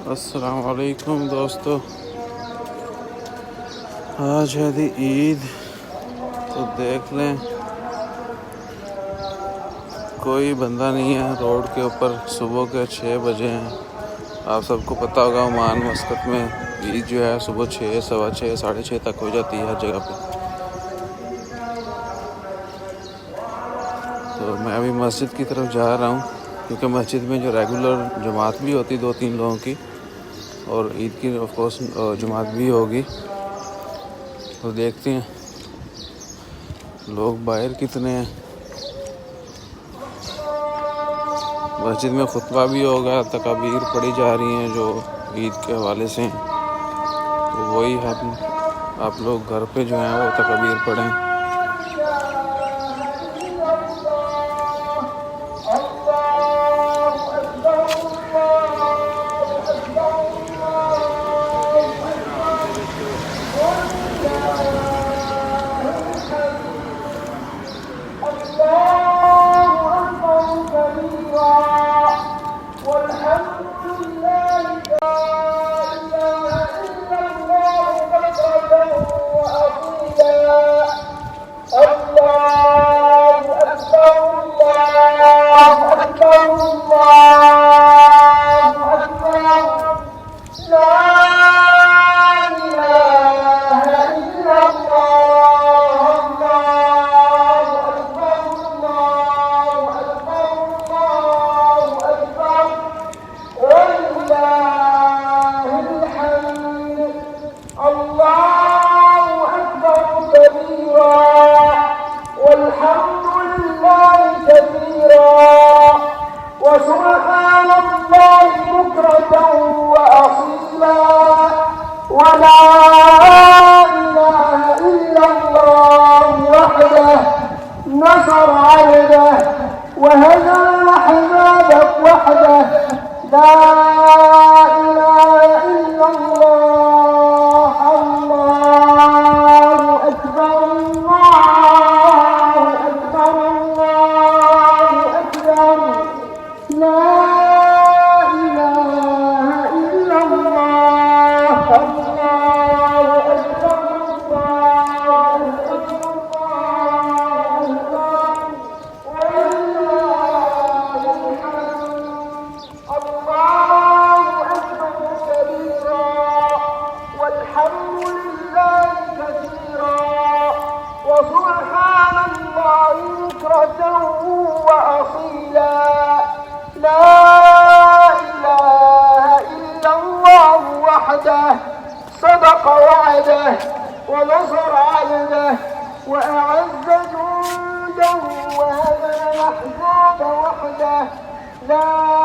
अस्सलाम वालेकुम दोस्तों, आज है दी ईद। तो देख लें कोई बंदा नहीं है रोड के ऊपर। सुबह के 6 बजे हैं। आप सबको पता होगा ओमान मस्कत में ईद जो है सुबह 6, सवा 6, 6:30 तक हो जाती है हर जगह पे। तो मैं अभी मस्जिद की तरफ जा रहा हूँ क्योंकि मस्जिद में जो रेगुलर जमात भी होती 2-3 लोगों की और ईद की ऑफ कोर्स जमात भी होगी। तो देखते हैं लोग बाहर कितने हैं। मस्जिद में खुतबा भी होगा, तकबीर पढ़ी जा रही हैं जो ईद के हवाले से हैं। तो वही हम आप लोग घर पे जो हैं वो तकबीर पढ़ें। وسبحان الله بكرة وأصيلا ولا إله إلا الله وحده نصر عبده وهزم الأحزاب وحده لا إله إلا الله الله أكبر الله أكبر الله أكبر لا إله إلا الله الله أكبر الله أكبر الله أكبر ولله الحمد الله أكبر كبيرا والحمد لله كثيرا وسبحان الله بكرة وأصيلا لا إله إلا الله وحده صدق وعده ونصر عبده وأعز جنده وهزم الأحزاب وحده لا